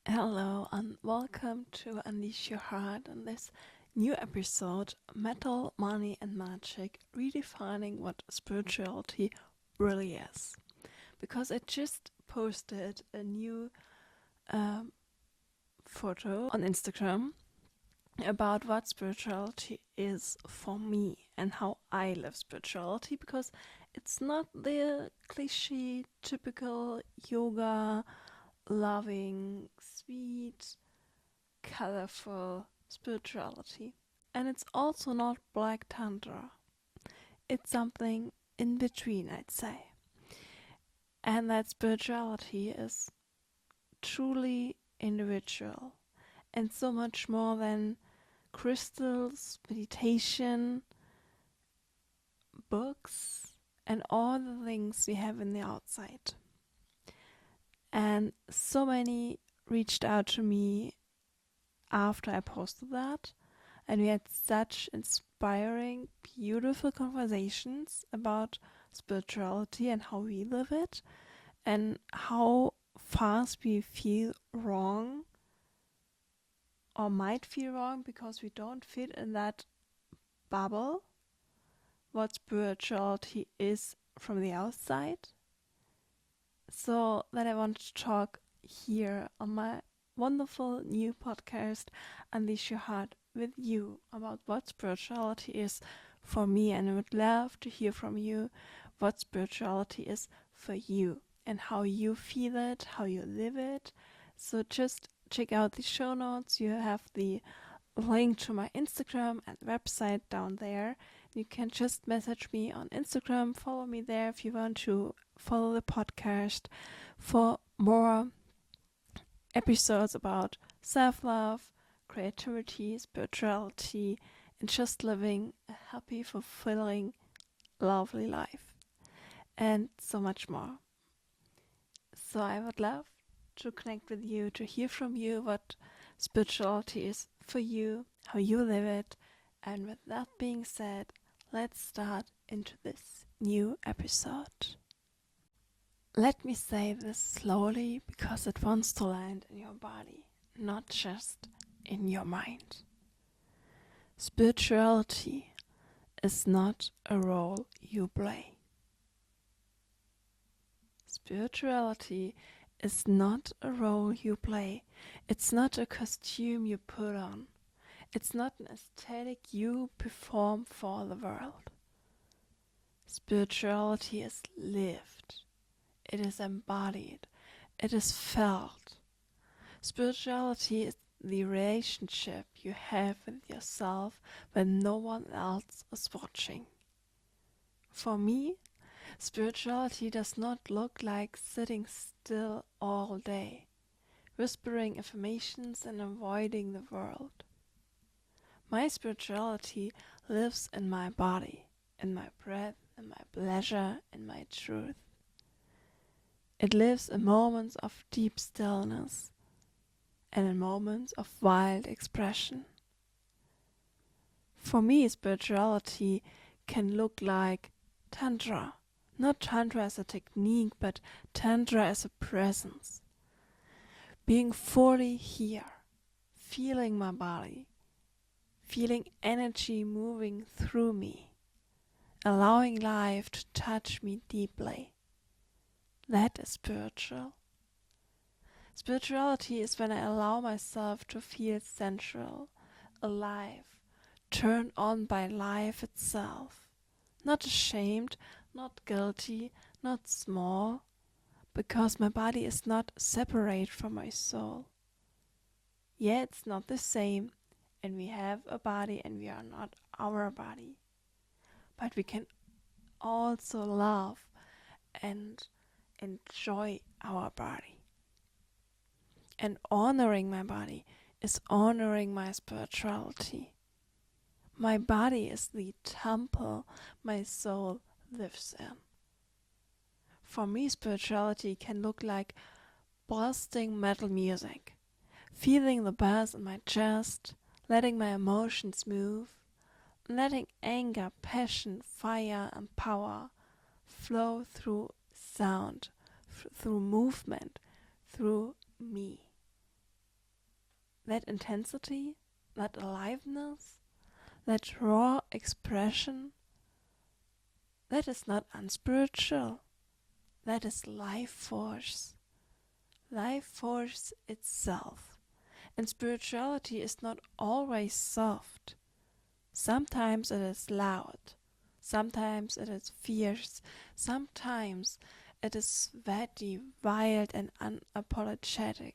Hello and welcome to Unleash Your Heart on this new episode, Metal, Money and Magic, redefining what spirituality really is. Because I just posted a new photo on Instagram about what spirituality is for me and how I live spirituality, because it's not the cliche, typical yoga, loving, sweet, colorful spirituality. And it's also not black tantra. It's something in between, I'd say. And that spirituality is truly individual and so much more than crystals, meditation, books, and all the things we have in the outside. And so many reached out to me after I posted that, and we had such inspiring, beautiful conversations about spirituality and how we live it, and how fast we feel wrong or might feel wrong because we don't fit in that bubble, what spirituality is from the outside. So that I want to talk here on my wonderful new podcast, Unleash Your Heart, with you about what spirituality is for me, and I would love to hear from you what spirituality is for you and how you feel it, how you live it. So just check out the show notes. You have the link to my Instagram and website down there. You can just message me on Instagram, follow me there if you want to follow the podcast for more episodes about self-love, creativity, spirituality, and just living a happy, fulfilling, lovely life, and so much more. So I would love to connect with you, to hear from you what spirituality is for you, how you live it. And with that being said, let's start into this new episode. Let me say this slowly because it wants to land in your body, not just in your mind. Spirituality is not a role you play. Spirituality is not a role you play. It's not a costume you put on. It's not an aesthetic you perform for the world. Spirituality is lived. It is embodied. It is felt. Spirituality is the relationship you have with yourself when no one else is watching. For me, spirituality does not look like sitting still all day, whispering affirmations and avoiding the world. My spirituality lives in my body, in my breath, in my pleasure, in my truth. It lives in moments of deep stillness and in moments of wild expression. For me, spirituality can look like Tantra. Not Tantra as a technique, but Tantra as a presence. Being fully here, feeling my body, feeling energy moving through me, allowing life to touch me deeply. That is spiritual. Spirituality is when I allow myself to feel sensual, alive, turned on by life itself. Not ashamed, not guilty, not small, because my body is not separate from my soul. Yeah, it's not the same, and we have a body and we are not our body. But we can also love and enjoy our body. And honoring my body is honoring my spirituality. My body is the temple my soul lives in. For me, spirituality can look like blasting metal music, feeling the bass in my chest, letting my emotions move, letting anger, passion, fire, and power flow through sound, through movement, through me. that intensity, that aliveness, that raw expression, that is not unspiritual. That is life force itself. And spirituality is not always soft. Sometimes it is loud. Sometimes it is fierce. Sometimes it is sweaty, wild, and unapologetic.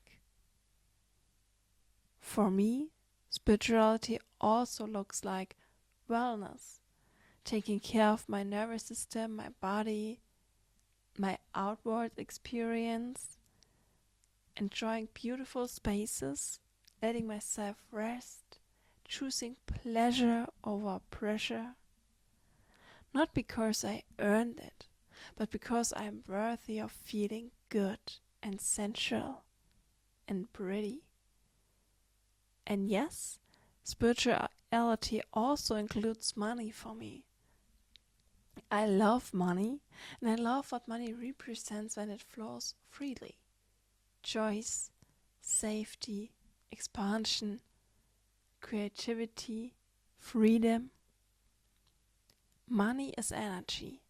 For me, spirituality also looks like wellness, taking care of my nervous system, my body, my outward experience, enjoying beautiful spaces, letting myself rest, choosing pleasure over pressure. Not because I earned it, but because I am worthy of feeling good and sensual and pretty. And yes, spirituality also includes money for me. I love money, and I love what money represents when it flows freely. Choice, safety, expansion, creativity, freedom. Money is energy,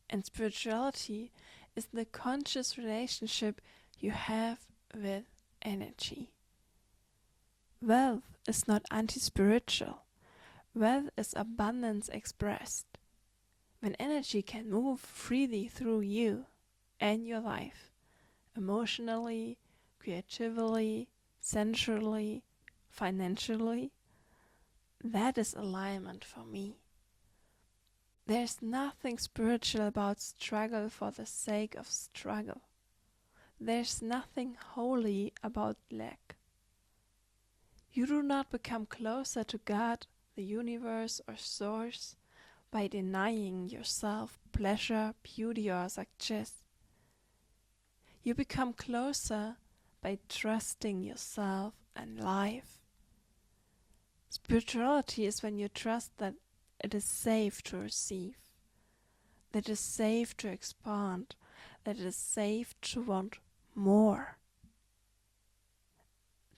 and spirituality is the conscious relationship you have with energy. Wealth is not anti-spiritual. Wealth is abundance expressed. When energy can move freely through you and your life, emotionally, creatively, sensually, financially, that is alignment for me. There's nothing spiritual about struggle for the sake of struggle. There's nothing holy about lack. You do not become closer to God, the universe, or source by denying yourself pleasure, beauty, or success. You become closer by trusting yourself and life. Spirituality is when you trust that it is safe to receive, that it is safe to expand, that it is safe to want more,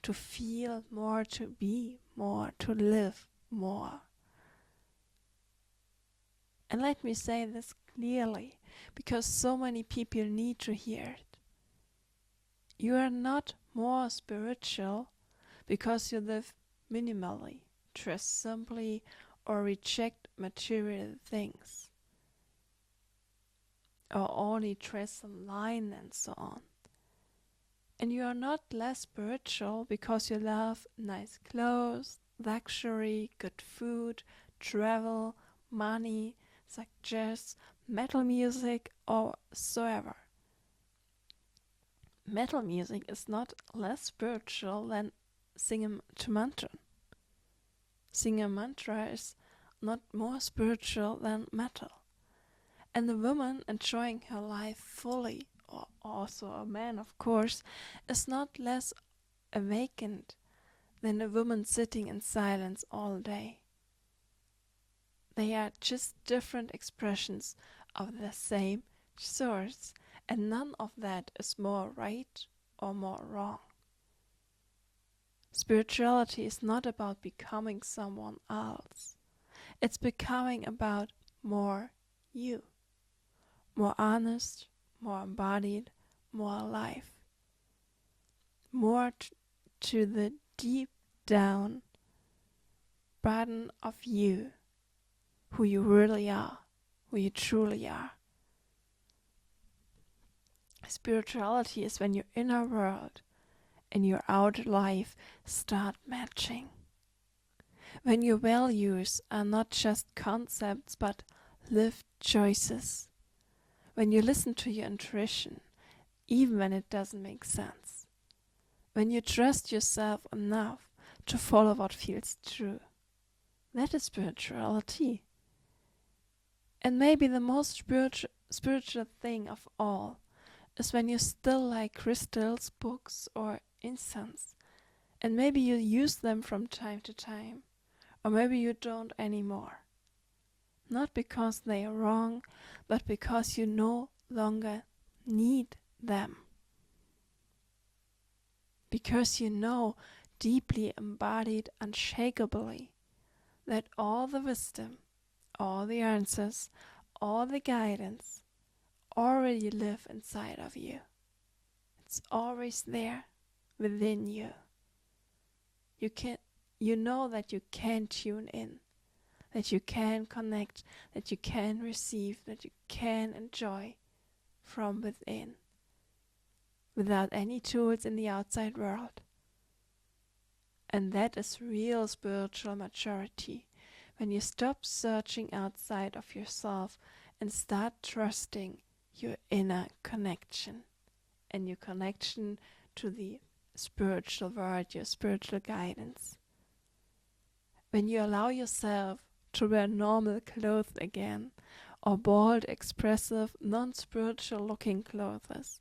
to feel more, to be more, to live more. And let me say this clearly, because so many people need to hear it. You are not more spiritual because you live minimally, dress simply, or reject material things, or only dress online and so on. And you are not less spiritual because you love nice clothes, luxury, good food, travel, money, success, metal music, or so ever. Metal music is not less spiritual than singing to mantra. Singing a mantra is not more spiritual than metal. And the woman enjoying her life fully, or also a man of course, is not less awakened than a woman sitting in silence all day. They are just different expressions of the same source, and none of that is more right or more wrong. Spirituality is not about becoming someone else. It's becoming about more you. More honest, more embodied, more alive. More to the deep down bottom of you, who you really are, who you truly are. Spirituality is when your inner world and your outer life start matching. When your values are not just concepts but lived choices. When you listen to your intuition, even when it doesn't make sense. When you trust yourself enough to follow what feels true. That is spirituality. And maybe the most spiritual thing of all is when you still like crystals, books, or incense. And maybe you use them from time to time. Or maybe you don't anymore. Not because they are wrong, but because you no longer need them. Because you know deeply embodied unshakably, that all the wisdom, all the answers, all the guidance already live inside of you. It's always there within you. You know that you can tune in, that you can connect, that you can receive, that you can enjoy from within, without any tools in the outside world. And that is real spiritual maturity, when you stop searching outside of yourself and start trusting your inner connection and your connection to the spiritual world, your spiritual guidance. When you allow yourself to wear normal clothes again, or bold, expressive, non-spiritual looking clothes,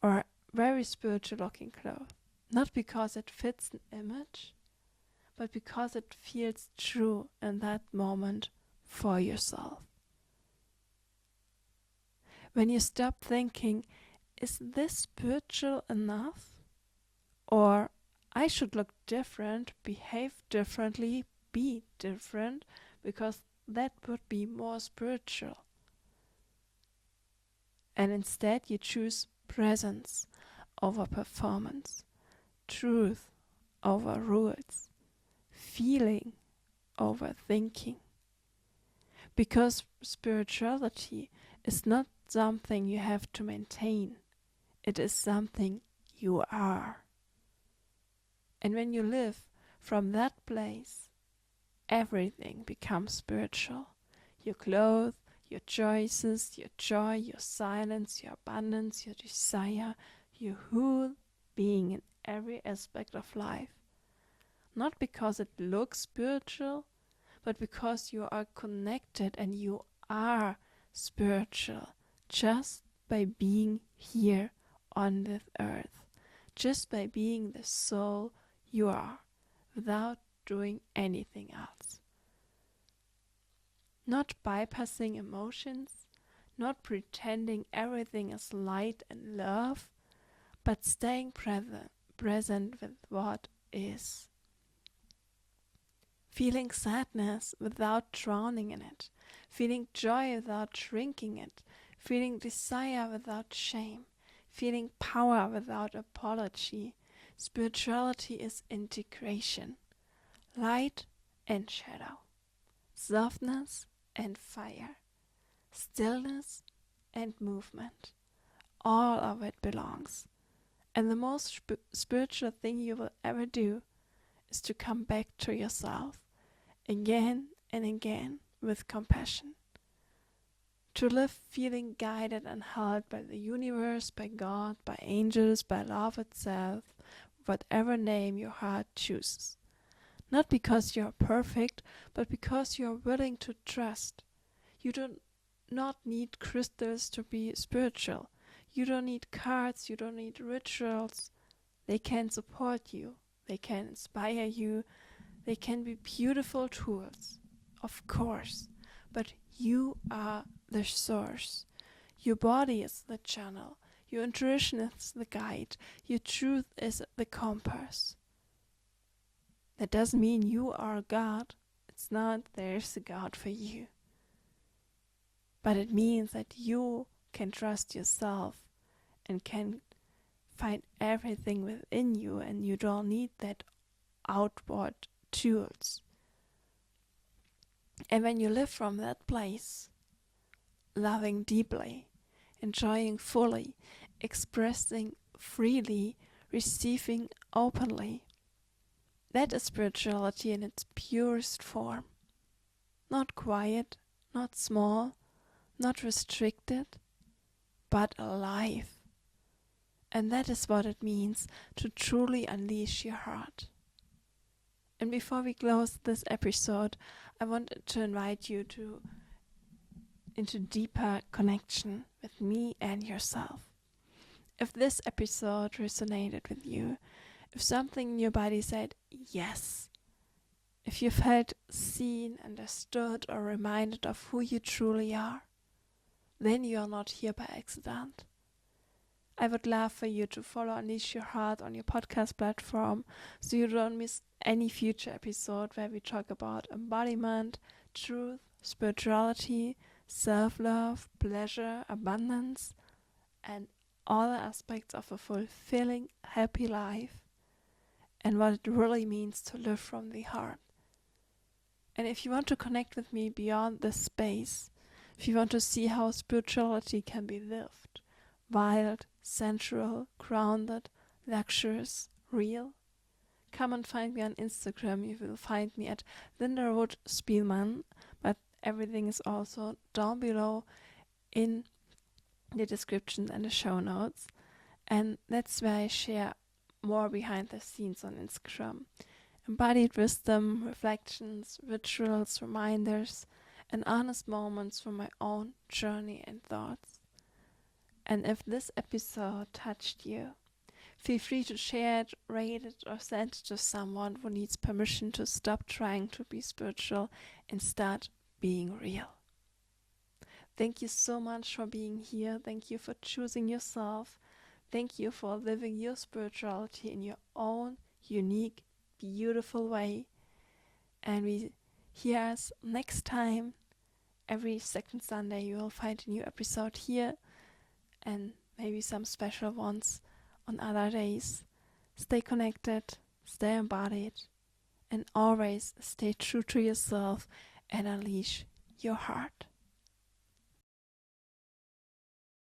or very spiritual looking clothes, not because it fits an image, but because it feels true in that moment for yourself. When you stop thinking, is this spiritual enough? Or I should look different, behave differently, be different, because that would be more spiritual. And instead you choose presence over performance, truth over rules, feeling over thinking. Because spirituality is not something you have to maintain. It is something you are. And when you live from that place, everything becomes spiritual. Your clothes, your choices, your joy, your silence, your abundance, your desire, your whole being in every aspect of life. Not because it looks spiritual, but because you are connected and you are spiritual just by being here on this earth, just by being the soul you are, without doing anything else. Not bypassing emotions, not pretending everything is light and love, but staying present with what is. Feeling sadness without drowning in it, feeling joy without shrinking it, feeling desire without shame, feeling power without apology. Spirituality is integration, light and shadow, softness and fire, stillness and movement. All of it belongs. And the most spiritual thing you will ever do is to come back to yourself again and again with compassion. To live feeling guided and held by the universe, by God, by angels, by love itself, whatever name your heart chooses. Not because you are perfect, but because you are willing to trust. You do not need crystals to be spiritual. You don't need cards, you don't need rituals. They can support you, they can inspire you, they can be beautiful tools, of course, but you are the source. Your body is the channel, your intuition is the guide, your truth is the compass. That doesn't mean you are God. It's not there's a God for you. But it means that you can trust yourself and can find everything within you, and you don't need that outward tools. And when you live from that place, loving deeply, enjoying fully, expressing freely, receiving openly, that is spirituality in its purest form. Not quiet, not small, not restricted, but alive. And that is what it means to truly unleash your heart. And before we close this episode, I wanted to invite you into deeper connection with me and yourself. If this episode resonated with you, if something in your body said yes, if you felt seen, understood, or reminded of who you truly are, then you are not here by accident. I would love for you to follow Unleash Your Heart on your podcast platform so you don't miss any future episode where we talk about embodiment, truth, spirituality, self-love, pleasure, abundance, and all the aspects of a fulfilling, happy life and what it really means to live from the heart. And if you want to connect with me beyond this space, if you want to see how spirituality can be lived, wild, sensual, grounded, luxurious, real, come and find me on Instagram. You will find me at Linda Roth Spielmann, but everything is also down below in the description and the show notes. And that's where I share more behind the scenes on Instagram. Embodied wisdom, reflections, rituals, reminders, and honest moments from my own journey and thoughts. And if this episode touched you, feel free to share it, rate it, or send it to someone who needs permission to stop trying to be spiritual and start being real. Thank you so much for being here. Thank you for choosing yourself. Thank you for living your spirituality in your own unique, beautiful way. And we hear us next time. Every second Sunday you will find a new episode here and maybe some special ones on other days. Stay connected, stay embodied, and always stay true to yourself and unleash your heart.